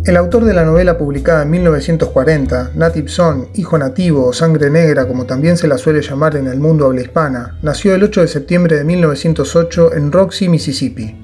El autor de la novela publicada en 1940, Native Son, hijo nativo o sangre negra como también se la suele llamar en el mundo habla hispana, nació el 8 de septiembre de 1908 en Roxy, Mississippi.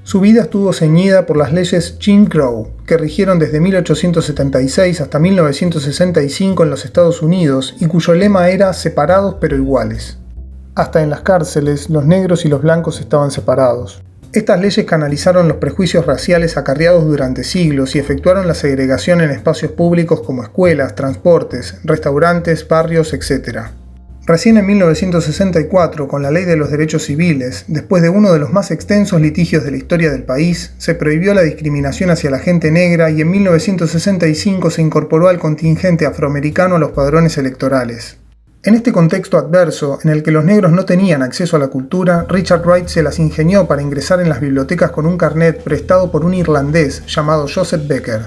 Su vida estuvo ceñida por las leyes Jim Crow, que rigieron desde 1876 hasta 1965 en los Estados Unidos y cuyo lema era separados pero iguales. Hasta en las cárceles, los negros y los blancos estaban separados. Estas leyes canalizaron los prejuicios raciales acarreados durante siglos y efectuaron la segregación en espacios públicos como escuelas, transportes, restaurantes, barrios, etc. Recién en 1964, con la Ley de los Derechos Civiles, después de uno de los más extensos litigios de la historia del país, se prohibió la discriminación hacia la gente negra y en 1965 se incorporó al contingente afroamericano a los padrones electorales. En este contexto adverso, en el que los negros no tenían acceso a la cultura, Richard Wright se las ingenió para ingresar en las bibliotecas con un carnet prestado por un irlandés llamado Joseph Becker.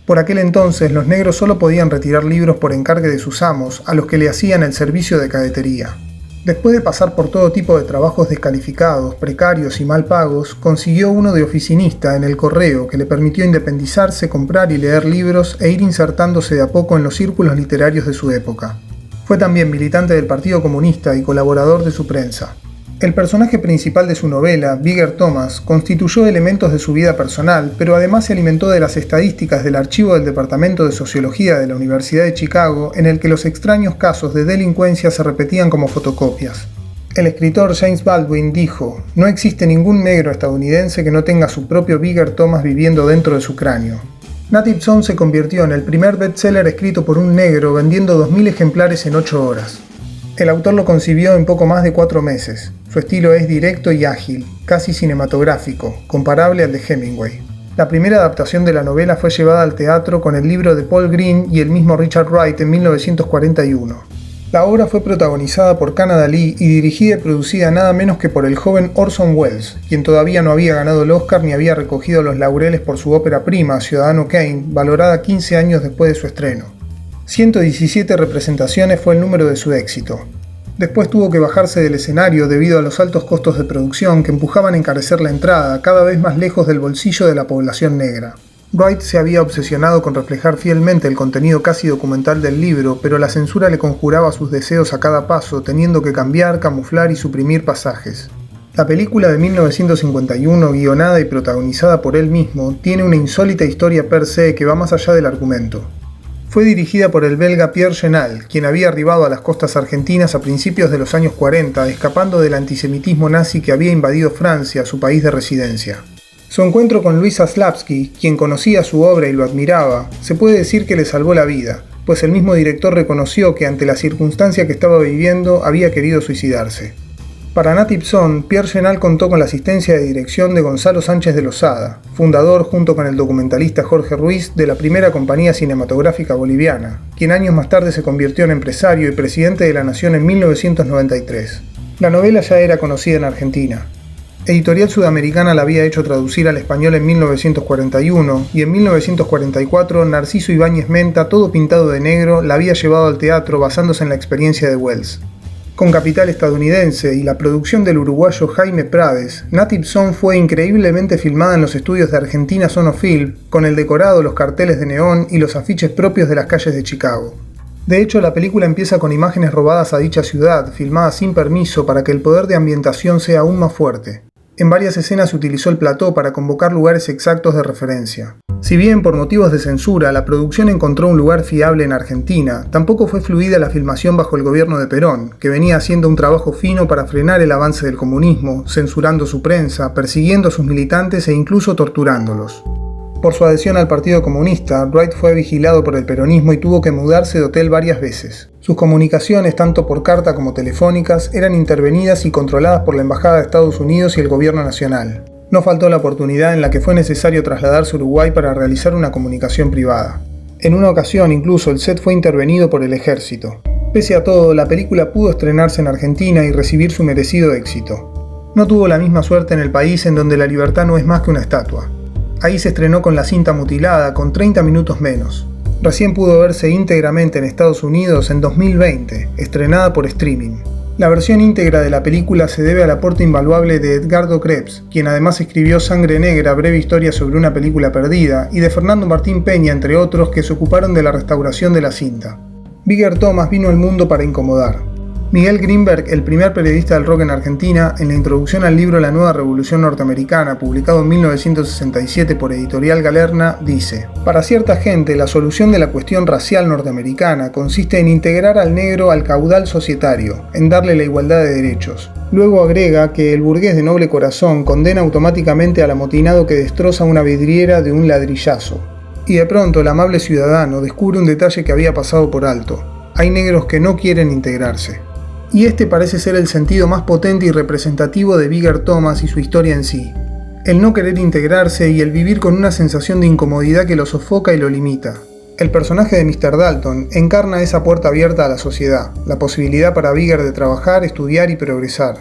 Por aquel entonces, los negros solo podían retirar libros por encargue de sus amos, a los que le hacían el servicio de cadetería. Después de pasar por todo tipo de trabajos descalificados, precarios y mal pagos, consiguió uno de oficinista en el correo que le permitió independizarse, comprar y leer libros e ir insertándose de a poco en los círculos literarios de su época. Fue también militante del Partido Comunista y colaborador de su prensa. El personaje principal de su novela, Bigger Thomas, constituyó elementos de su vida personal, pero además se alimentó de las estadísticas del archivo del Departamento de Sociología de la Universidad de Chicago, en el que los extraños casos de delincuencia se repetían como fotocopias. El escritor James Baldwin dijo: "No existe ningún negro estadounidense que no tenga su propio Bigger Thomas viviendo dentro de su cráneo". Native Son se convirtió en el primer bestseller escrito por un negro, vendiendo 2000 ejemplares en 8 horas. El autor lo concibió en poco más de 4 meses. Su estilo es directo y ágil, casi cinematográfico, comparable al de Hemingway. La primera adaptación de la novela fue llevada al teatro con el libro de Paul Green y el mismo Richard Wright en 1941. La obra fue protagonizada por Canada Lee y dirigida y producida nada menos que por el joven Orson Welles, quien todavía no había ganado el Oscar ni había recogido los laureles por su ópera prima, Ciudadano Kane, valorada 15 años después de su estreno. 117 representaciones fue el número de su éxito. Después tuvo que bajarse del escenario debido a los altos costos de producción que empujaban a encarecer la entrada, cada vez más lejos del bolsillo de la población negra. Wright se había obsesionado con reflejar fielmente el contenido casi documental del libro, pero la censura le conjuraba sus deseos a cada paso, teniendo que cambiar, camuflar y suprimir pasajes. La película de 1951, guionada y protagonizada por él mismo, tiene una insólita historia per se que va más allá del argumento. Fue dirigida por el belga Pierre Genal, quien había arribado a las costas argentinas a principios de los años 40, escapando del antisemitismo nazi que había invadido Francia, su país de residencia. Su encuentro con Louis Zaslavsky, quien conocía su obra y lo admiraba, se puede decir que le salvó la vida, pues el mismo director reconoció que ante la circunstancia que estaba viviendo había querido suicidarse. Para Native Son, Pierre Genal contó con la asistencia de dirección de Gonzalo Sánchez de Lozada, fundador junto con el documentalista Jorge Ruiz de la primera compañía cinematográfica boliviana, quien años más tarde se convirtió en empresario y presidente de la Nación en 1993. La novela ya era conocida en Argentina. Editorial Sudamericana la había hecho traducir al español en 1941 y en 1944 Narciso Ibáñez Menta, todo pintado de negro, la había llevado al teatro basándose en la experiencia de Welles. Con capital estadounidense y la producción del uruguayo Jaime Prades, Native Son fue increíblemente filmada en los estudios de Argentina Sonofilm, con el decorado, los carteles de neón y los afiches propios de las calles de Chicago. De hecho, la película empieza con imágenes robadas a dicha ciudad, filmadas sin permiso para que el poder de ambientación sea aún más fuerte. En varias escenas se utilizó el plató para convocar lugares exactos de referencia. Si bien por motivos de censura la producción encontró un lugar fiable en Argentina, tampoco fue fluida la filmación bajo el gobierno de Perón, que venía haciendo un trabajo fino para frenar el avance del comunismo, censurando su prensa, persiguiendo a sus militantes e incluso torturándolos. Por su adhesión al Partido Comunista, Wright fue vigilado por el peronismo y tuvo que mudarse de hotel varias veces. Sus comunicaciones, tanto por carta como telefónicas, eran intervenidas y controladas por la Embajada de Estados Unidos y el Gobierno Nacional. No faltó la oportunidad en la que fue necesario trasladarse a Uruguay para realizar una comunicación privada. En una ocasión, incluso, el set fue intervenido por el ejército. Pese a todo, la película pudo estrenarse en Argentina y recibir su merecido éxito. No tuvo la misma suerte en el país en donde la libertad no es más que una estatua. Ahí se estrenó con la cinta mutilada, con 30 minutos menos. Recién pudo verse íntegramente en Estados Unidos en 2020, estrenada por streaming. La versión íntegra de la película se debe al aporte invaluable de Edgardo Krebs, quien además escribió Sangre Negra, breve historia sobre una película perdida, y de Fernando Martín Peña, entre otros, que se ocuparon de la restauración de la cinta. Bigger Thomas vino al mundo para incomodar. Miguel Greenberg, el primer periodista del rock en Argentina, en la introducción al libro La Nueva Revolución Norteamericana, publicado en 1967 por Editorial Galerna, dice: para cierta gente, la solución de la cuestión racial norteamericana consiste en integrar al negro al caudal societario, en darle la igualdad de derechos. Luego agrega que el burgués de noble corazón condena automáticamente al amotinado que destroza una vidriera de un ladrillazo. Y de pronto el amable ciudadano descubre un detalle que había pasado por alto: hay negros que no quieren integrarse. Y este parece ser el sentido más potente y representativo de Bigger Thomas y su historia en sí. El no querer integrarse y el vivir con una sensación de incomodidad que lo sofoca y lo limita. El personaje de Mr. Dalton encarna esa puerta abierta a la sociedad, la posibilidad para Bigger de trabajar, estudiar y progresar.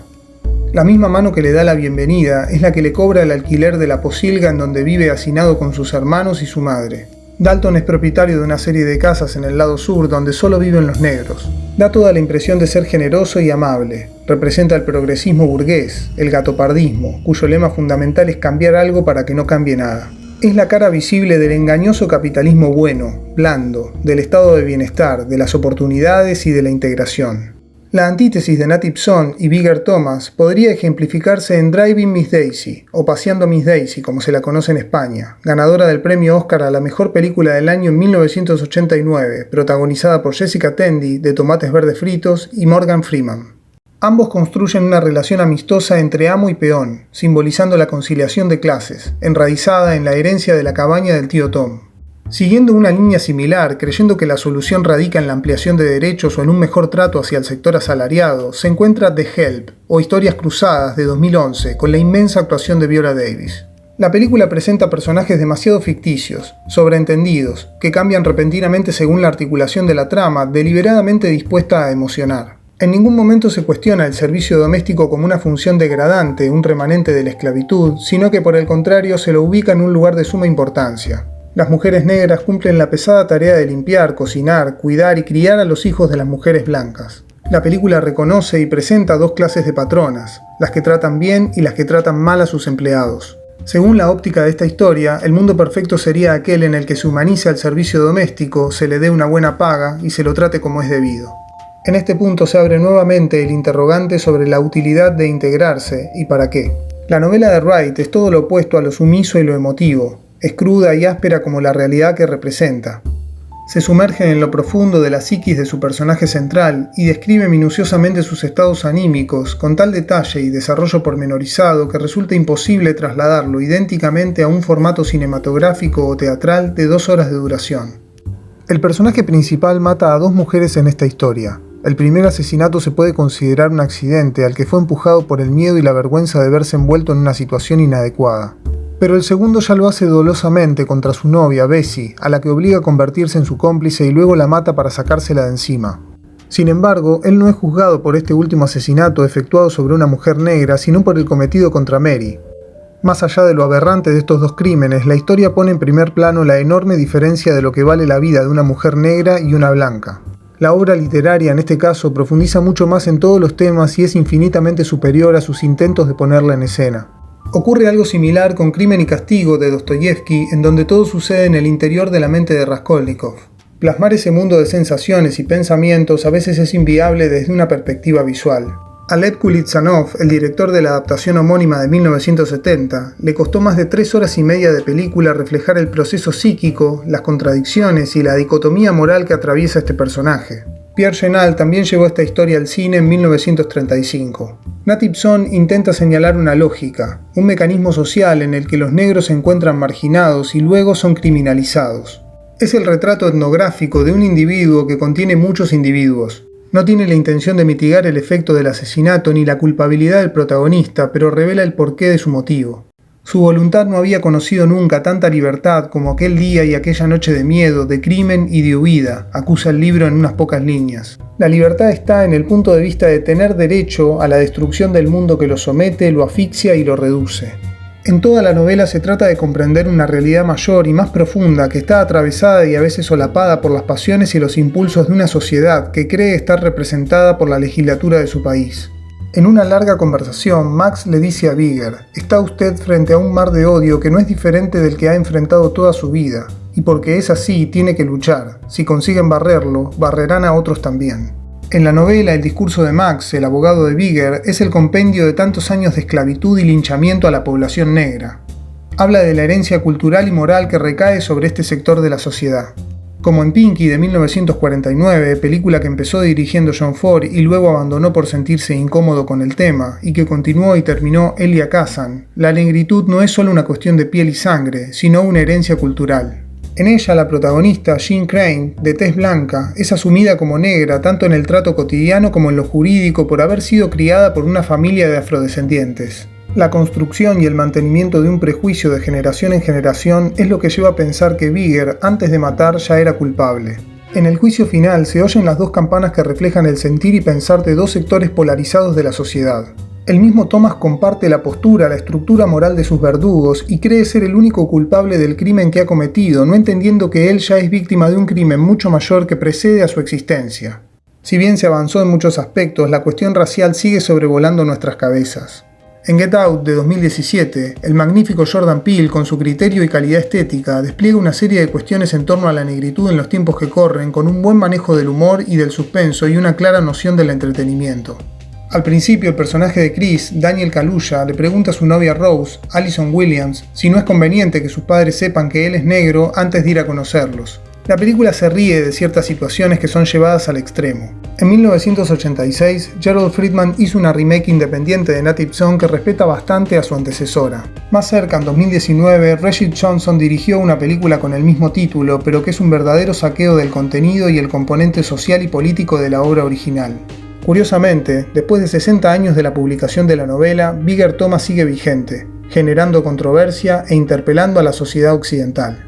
La misma mano que le da la bienvenida es la que le cobra el alquiler de la posilga en donde vive hacinado con sus hermanos y su madre. Dalton es propietario de una serie de casas en el lado sur donde solo viven los negros. Da toda la impresión de ser generoso y amable. Representa el progresismo burgués, el gatopardismo, cuyo lema fundamental es cambiar algo para que no cambie nada. Es la cara visible del engañoso capitalismo bueno, blando, del estado de bienestar, de las oportunidades y de la integración. La antítesis de Native Son y Bigger Thomas podría ejemplificarse en Driving Miss Daisy, o Paseando Miss Daisy, como se la conoce en España, ganadora del premio Oscar a la mejor película del año en 1989, protagonizada por Jessica Tandy, de Tomates Verdes Fritos, y Morgan Freeman. Ambos construyen una relación amistosa entre amo y peón, simbolizando la conciliación de clases, enraizada en la herencia de la cabaña del tío Tom. Siguiendo una línea similar, creyendo que la solución radica en la ampliación de derechos o en un mejor trato hacia el sector asalariado, se encuentra The Help, o Historias Cruzadas, de 2011, con la inmensa actuación de Viola Davis. La película presenta personajes demasiado ficticios, sobreentendidos, que cambian repentinamente según la articulación de la trama, deliberadamente dispuesta a emocionar. En ningún momento se cuestiona el servicio doméstico como una función degradante, un remanente de la esclavitud, sino que por el contrario se lo ubica en un lugar de suma importancia. Las mujeres negras cumplen la pesada tarea de limpiar, cocinar, cuidar y criar a los hijos de las mujeres blancas. La película reconoce y presenta dos clases de patronas, las que tratan bien y las que tratan mal a sus empleados. Según la óptica de esta historia, el mundo perfecto sería aquel en el que se humanice al servicio doméstico, se le dé una buena paga y se lo trate como es debido. En este punto se abre nuevamente el interrogante sobre la utilidad de integrarse y para qué. La novela de Wright es todo lo opuesto a lo sumiso y lo emotivo. Es cruda y áspera como la realidad que representa. Se sumerge en lo profundo de la psiquis de su personaje central y describe minuciosamente sus estados anímicos con tal detalle y desarrollo pormenorizado que resulta imposible trasladarlo idénticamente a un formato cinematográfico o teatral de 2 horas de duración. El personaje principal mata a 2 mujeres en esta historia. El primer asesinato se puede considerar un accidente al que fue empujado por el miedo y la vergüenza de verse envuelto en una situación inadecuada. Pero el segundo ya lo hace dolosamente contra su novia, Bessie, a la que obliga a convertirse en su cómplice y luego la mata para sacársela de encima. Sin embargo, él no es juzgado por este último asesinato efectuado sobre una mujer negra, sino por el cometido contra Mary. Más allá de lo aberrante de estos 2 crímenes, la historia pone en primer plano la enorme diferencia de lo que vale la vida de una mujer negra y una blanca. La obra literaria, en este caso, profundiza mucho más en todos los temas y es infinitamente superior a sus intentos de ponerla en escena. Ocurre algo similar con Crimen y Castigo de Dostoyevsky, en donde todo sucede en el interior de la mente de Raskolnikov. Plasmar ese mundo de sensaciones y pensamientos a veces es inviable desde una perspectiva visual. A Lev Kulitsanov, el director de la adaptación homónima de 1970, le costó más de 3 horas y media de película reflejar el proceso psíquico, las contradicciones y la dicotomía moral que atraviesa este personaje. Pierre Chenal también llevó esta historia al cine en 1935. Native Son intenta señalar una lógica, un mecanismo social en el que los negros se encuentran marginados y luego son criminalizados. Es el retrato etnográfico de un individuo que contiene muchos individuos. No tiene la intención de mitigar el efecto del asesinato ni la culpabilidad del protagonista, pero revela el porqué de su motivo. Su voluntad no había conocido nunca tanta libertad como aquel día y aquella noche de miedo, de crimen y de huida, acusa el libro en unas pocas líneas. La libertad está en el punto de vista de tener derecho a la destrucción del mundo que lo somete, lo asfixia y lo reduce. En toda la novela se trata de comprender una realidad mayor y más profunda que está atravesada y a veces solapada por las pasiones y los impulsos de una sociedad que cree estar representada por la legislatura de su país. En una larga conversación, Max le dice a Bigger: está usted frente a un mar de odio que no es diferente del que ha enfrentado toda su vida, y porque es así, tiene que luchar. Si consiguen barrerlo, barrerán a otros también. En la novela, el discurso de Max, el abogado de Bigger, es el compendio de tantos años de esclavitud y linchamiento a la población negra. Habla de la herencia cultural y moral que recae sobre este sector de la sociedad. Como en Pinky de 1949, película que empezó dirigiendo John Ford y luego abandonó por sentirse incómodo con el tema, y que continuó y terminó Elia Kazan, la negritud no es solo una cuestión de piel y sangre, sino una herencia cultural. En ella, la protagonista, Jean Crane, de tez blanca, es asumida como negra tanto en el trato cotidiano como en lo jurídico por haber sido criada por una familia de afrodescendientes. La construcción y el mantenimiento de un prejuicio de generación en generación es lo que lleva a pensar que Bigger, antes de matar, ya era culpable. En el juicio final se oyen las dos campanas que reflejan el sentir y pensar de dos sectores polarizados de la sociedad. El mismo Thomas comparte la postura, la estructura moral de sus verdugos y cree ser el único culpable del crimen que ha cometido, no entendiendo que él ya es víctima de un crimen mucho mayor que precede a su existencia. Si bien se avanzó en muchos aspectos, la cuestión racial sigue sobrevolando nuestras cabezas. En Get Out de 2017, el magnífico Jordan Peele, con su criterio y calidad estética, despliega una serie de cuestiones en torno a la negritud en los tiempos que corren, con un buen manejo del humor y del suspenso y una clara noción del entretenimiento. Al principio, el personaje de Chris, Daniel Kaluuya, le pregunta a su novia Rose, Allison Williams, si no es conveniente que sus padres sepan que él es negro antes de ir a conocerlos. La película se ríe de ciertas situaciones que son llevadas al extremo. En 1986, Gerald Friedman hizo una remake independiente de Native Son que respeta bastante a su antecesora. Más cerca, en 2019, Rashid Johnson dirigió una película con el mismo título, pero que es un verdadero saqueo del contenido y el componente social y político de la obra original. Curiosamente, después de 60 años de la publicación de la novela, Bigger Thomas sigue vigente, generando controversia e interpelando a la sociedad occidental.